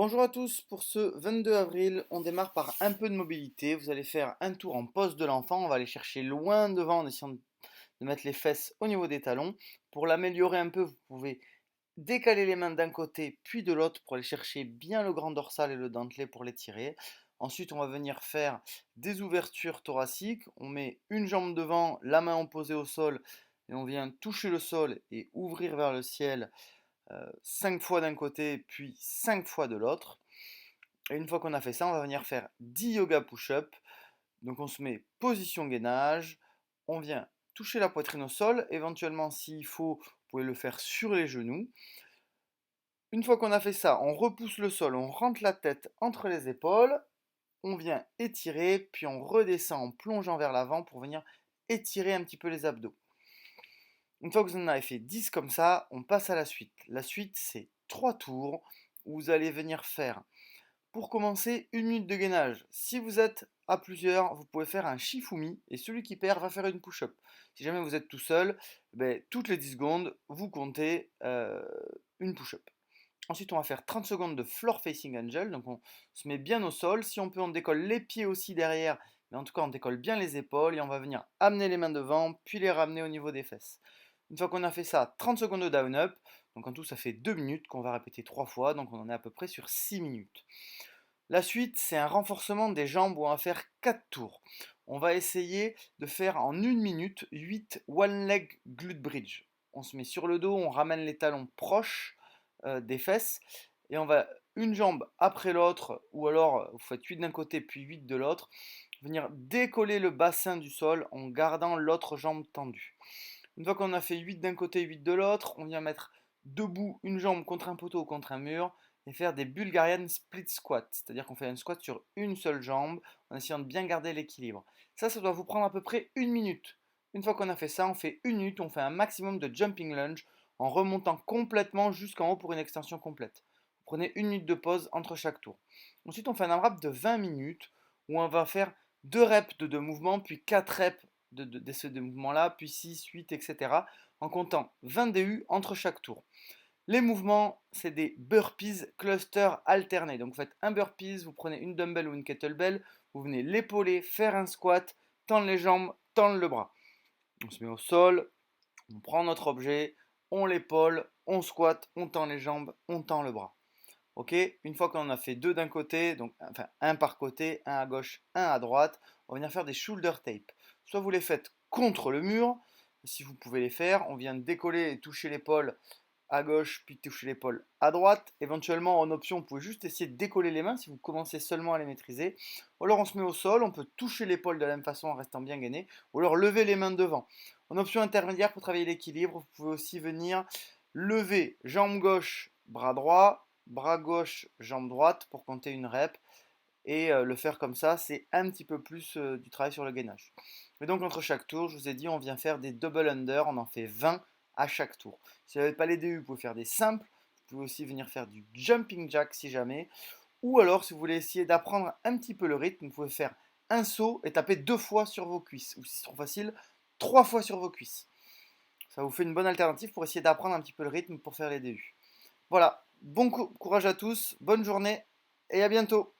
Bonjour à tous, pour ce 22 avril, on démarre par un peu de mobilité. Vous allez faire un tour en pose de l'enfant, on va aller chercher loin devant en essayant de mettre les fesses au niveau des talons. Pour l'améliorer un peu, vous pouvez décaler les mains d'un côté puis de l'autre pour aller chercher bien le grand dorsal et le dentelé pour les tirer. Ensuite, on va venir faire des ouvertures thoraciques. On met une jambe devant, la main posée au sol et on vient toucher le sol et ouvrir vers le ciel 5 fois d'un côté puis 5 fois de l'autre. Et une fois qu'on a fait ça, on va venir faire 10 yoga push-up. Donc on se met position gainage, on vient toucher la poitrine au sol, éventuellement s'il faut, vous pouvez le faire sur les genoux. Une fois qu'on a fait ça, on repousse le sol, on rentre la tête entre les épaules, on vient étirer, puis on redescend en plongeant vers l'avant pour venir étirer un petit peu les abdos. Une fois que vous en avez fait 10 comme ça, on passe à la suite. La suite, c'est 3 tours où vous allez venir faire, pour commencer, 1 minute de gainage. Si vous êtes à plusieurs, vous pouvez faire un shifumi et celui qui perd va faire une push-up. Si jamais vous êtes tout seul, toutes les 10 secondes, vous comptez une push-up. Ensuite, on va faire 30 secondes de floor facing angel. Donc, on se met bien au sol. Si on peut, on décolle les pieds aussi derrière. Mais en tout cas, on décolle bien les épaules et on va venir amener les mains devant, puis les ramener au niveau des fesses. Une fois qu'on a fait ça, 30 secondes de down up. Donc, en tout, ça fait 2 minutes qu'on va répéter 3 fois. Donc, on en est à peu près sur 6 minutes. La suite, c'est un renforcement des jambes où on va faire 4 tours. On va essayer de faire en 1 minute 8 one leg glute bridge. On se met sur le dos, on ramène les talons proches des fesses et on va une jambe après l'autre ou alors vous faites 8 d'un côté puis 8 de l'autre, venir décoller le bassin du sol en gardant l'autre jambe tendue. Une fois qu'on a fait 8 d'un côté, 8 de l'autre, on vient mettre debout une jambe contre un poteau ou contre un mur et faire des Bulgarian split squat, c'est-à-dire qu'on fait un squat sur une seule jambe en essayant de bien garder l'équilibre. Ça doit vous prendre à peu près 1 minute. Une fois qu'on a fait ça, on fait 1 minute, on fait un maximum de jumping lunge en remontant complètement jusqu'en haut pour une extension complète. Vous prenez 1 minute de pause entre chaque tour. Ensuite, on fait un AMRAP de 20 minutes où on va faire 2 reps de 2 mouvements, puis 4 reps de ces deux mouvements-là, puis 6, 8, etc. en comptant 20 DU entre chaque tour. Les mouvements, c'est des burpees cluster alternés. Donc vous faites un burpees, vous prenez une dumbbell ou une kettlebell, vous venez l'épauler, faire un squat, tendre les jambes, tendre le bras. On se met au sol, on prend notre objet, on l'épaule, on squatte, on tend les jambes, on tend le bras. Ok, une fois qu'on a fait deux d'un côté, donc enfin un par côté, un à gauche, un à droite, on va venir faire des shoulder tape. Soit vous les faites contre le mur, si vous pouvez les faire, on vient décoller et toucher l'épaule à gauche, puis toucher l'épaule à droite. Éventuellement, en option, vous pouvez juste essayer de décoller les mains si vous commencez seulement à les maîtriser. Ou alors on se met au sol, on peut toucher l'épaule de la même façon en restant bien gainé, ou alors lever les mains devant. En option intermédiaire, pour travailler l'équilibre, vous pouvez aussi venir lever jambe gauche, bras droit, bras gauche, jambe droite pour compter une rep. Et le faire comme ça, c'est un petit peu plus du travail sur le gainage. Et donc entre chaque tour, je vous ai dit, on vient faire des double under, on en fait 20 à chaque tour. Si vous n'avez pas les DU, vous pouvez faire des simples, vous pouvez aussi venir faire du jumping jack si jamais. Ou alors, si vous voulez essayer d'apprendre un petit peu le rythme, vous pouvez faire un saut et taper 2 fois sur vos cuisses. Ou si c'est trop facile, 3 fois sur vos cuisses. Ça vous fait une bonne alternative pour essayer d'apprendre un petit peu le rythme pour faire les DU. Voilà, bon courage à tous, bonne journée et à bientôt.